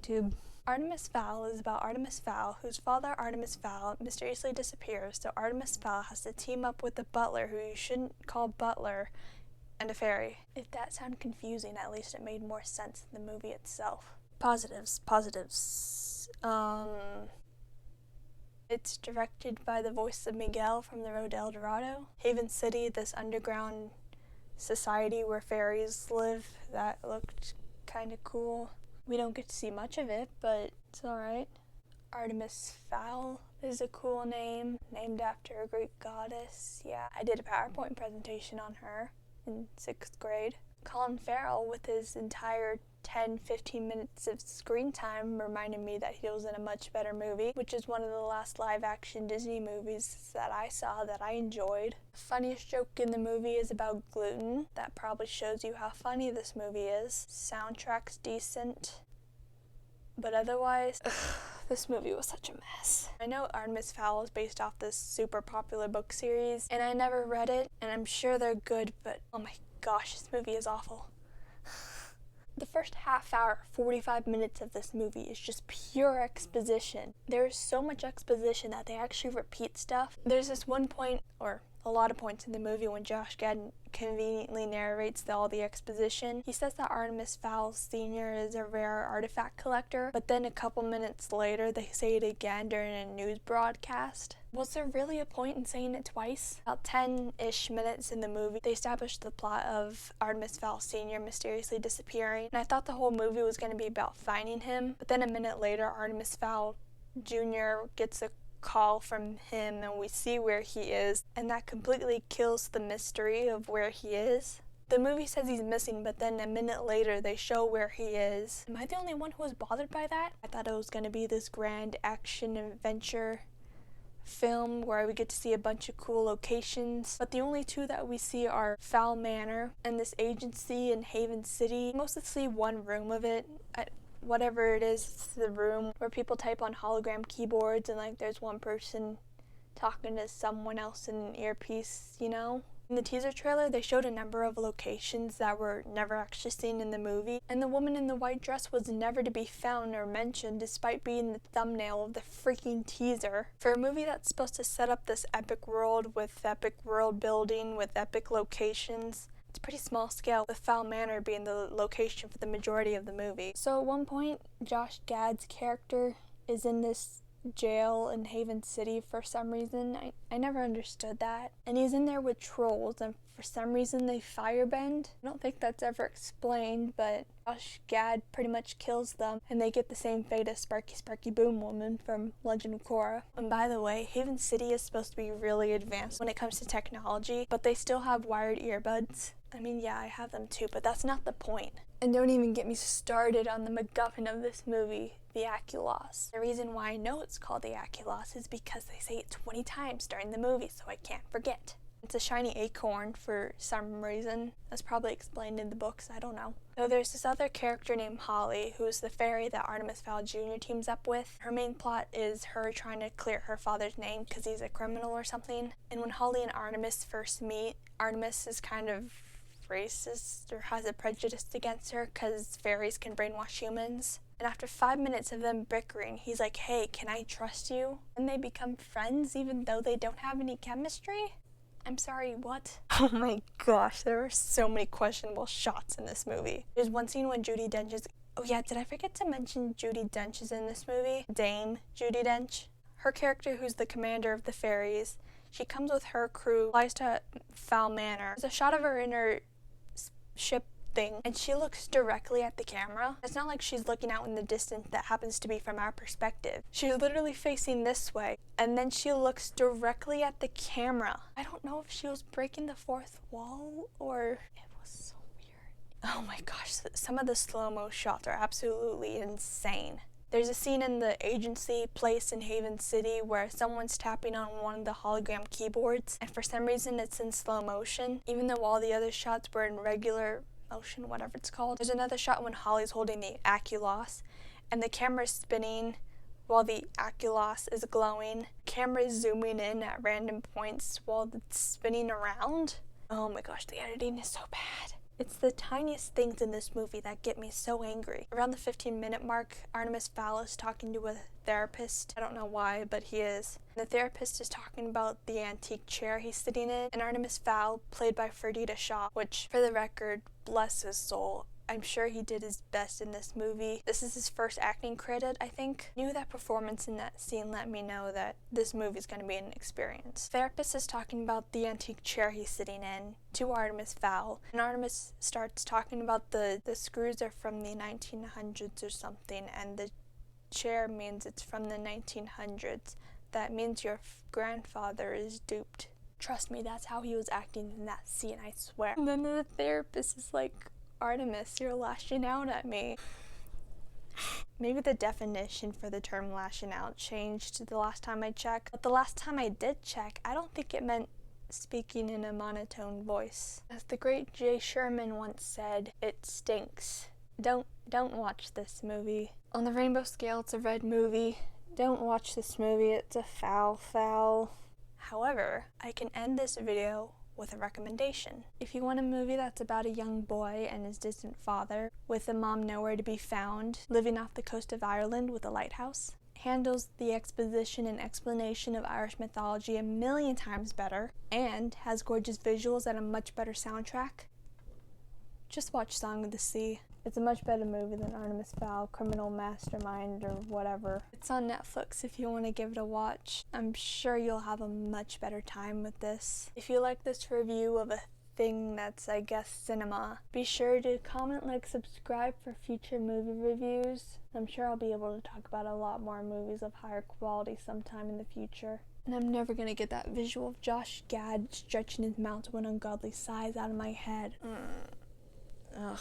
YouTube. Artemis Fowl is about Artemis Fowl, whose father, Artemis Fowl, mysteriously disappears, so Artemis Fowl has to team up with a butler who you shouldn't call butler, and a fairy. If that sounded confusing, at least it made more sense in the movie itself. Positives. It's directed by the voice of Miguel from The Road to El Dorado. Haven City, this underground society where fairies live, that looked kind of cool. We don't get to see much of it, but it's alright. Artemis Fowl is a cool name, named after a Greek goddess. Yeah, I did a PowerPoint presentation on her in 6th grade. Colin Farrell, with his entire 10-15 minutes of screen time, reminded me that he was in a much better movie, which is one of the last live-action Disney movies that I saw that I enjoyed. The funniest joke in the movie is about gluten. That probably shows you how funny this movie is. Soundtrack's decent, but otherwise, this movie was such a mess. I know Artemis Fowl is based off this super popular book series, and I never read it, and I'm sure they're good, but oh my gosh, this movie is awful. The first half hour, 45 minutes of this movie is just pure exposition. There's so much exposition that they actually repeat stuff. There's this one point, or a lot of points in the movie, when Josh Gad conveniently narrates all the exposition. He says that Artemis Fowl Sr. is a rare artifact collector, but then a couple minutes later they say it again during a news broadcast. Was there really a point in saying it twice? About 10-ish minutes in the movie, they established the plot of Artemis Fowl Sr. mysteriously disappearing, and I thought the whole movie was going to be about finding him, but then a minute later, Artemis Fowl Jr. gets a call from him and we see where he is, and that completely kills the mystery of where he is. The movie says he's missing, but then a minute later they show where he is. Am I the only one who was bothered by that? I thought it was going to be this grand action adventure film where we get to see a bunch of cool locations, but the only two that we see are Fowl Manor and this agency in Haven City. We mostly see one room of it. Whatever it is, it's the room where people type on hologram keyboards and like there's one person talking to someone else in an earpiece, you know? In the teaser trailer, they showed a number of locations that were never actually seen in the movie, and the woman in the white dress was never to be found or mentioned despite being the thumbnail of the freaking teaser. For a movie that's supposed to set up this epic world with epic world building, with epic locations, it's pretty small scale, with Fowl Manor being the location for the majority of the movie. So at one point, Josh Gad's character is in this jail in Haven City for some reason. I never understood that. And he's in there with trolls, and for some reason they firebend. I don't think that's ever explained, but Josh Gad pretty much kills them, and they get the same fate as Sparky Boom Woman from Legend of Korra. And by the way, Haven City is supposed to be really advanced when it comes to technology, but they still have wired earbuds. I mean, yeah, I have them too, but that's not the point. And don't even get me started on the McGuffin of this movie, the Aculos. The reason why I know it's called the Aculos is because they say it 20 times during the movie, so I can't forget. It's a shiny acorn for some reason. That's probably explained in the books, I don't know. So there's this other character named Holly, who's the fairy that Artemis Fowl Jr. teams up with. Her main plot is her trying to clear her father's name because he's a criminal or something. And when Holly and Artemis first meet, Artemis is kind of racist or has a prejudice against her because fairies can brainwash humans. And after 5 minutes of them bickering, he's like, hey, can I trust you? And they become friends even though they don't have any chemistry? I'm sorry, what? Oh my gosh, there were so many questionable shots in this movie. There's one scene when Judi Dench is... Oh yeah, did I forget to mention Judi Dench is in this movie? Dame Judi Dench. Her character, who's the commander of the fairies, she comes with her crew, flies to Fowl Manor. There's a shot of her in her ship thing, and she looks directly at the camera. It's not like she's looking out in the distance that happens to be from our perspective. She's literally facing this way, and then she looks directly at the camera. I don't know if she was breaking the fourth wall, or... It was so weird. Oh my gosh, some of the slow-mo shots are absolutely insane. There's a scene in the agency place in Haven City where someone's tapping on one of the hologram keyboards, and for some reason it's in slow motion, even though all the other shots were in regular motion, whatever it's called. There's another shot when Holly's holding the Aculos, and the camera's spinning while the Aculos is glowing. Camera's zooming in at random points while it's spinning around. Oh my gosh, the editing is so bad. It's the tiniest things in this movie that get me so angry. Around the 15-minute mark, Artemis Fowl is talking to a therapist. I don't know why, but he is. The therapist is talking about the antique chair he's sitting in, and Artemis Fowl, played by Ferdita Shaw, which, for the record, bless his soul, I'm sure he did his best in this movie. This is his first acting credit, I think. Knew that performance in that scene let me know that this movie's going to be an experience. The therapist is talking about the antique chair he's sitting in to Artemis Fowl, and Artemis starts talking about the screws are from the 1900s or something, and the chair means it's from the 1900s. That means your grandfather is duped. Trust me, that's how he was acting in that scene, I swear. And then the therapist is like, Artemis, you're lashing out at me. Maybe the definition for the term lashing out changed the last time I checked, but the last time I did check, I don't think it meant speaking in a monotone voice. As the great Jay Sherman once said, it stinks. Don't watch this movie. On the rainbow scale, it's a red movie. Don't watch this movie, it's a foul. However, I can end this video with a recommendation. If you want a movie that's about a young boy and his distant father, with a mom nowhere to be found, living off the coast of Ireland with a lighthouse, handles the exposition and explanation of Irish mythology a million times better, and has gorgeous visuals and a much better soundtrack, just watch Song of the Sea. It's a much better movie than Artemis Fowl, Criminal Mastermind, or whatever. It's on Netflix if you want to give it a watch. I'm sure you'll have a much better time with this. If you like this review of a thing that's, I guess, cinema, be sure to comment, like, subscribe for future movie reviews. I'm sure I'll be able to talk about a lot more movies of higher quality sometime in the future. And I'm never gonna get that visual of Josh Gad stretching his mouth to an ungodly size out of my head. Ugh.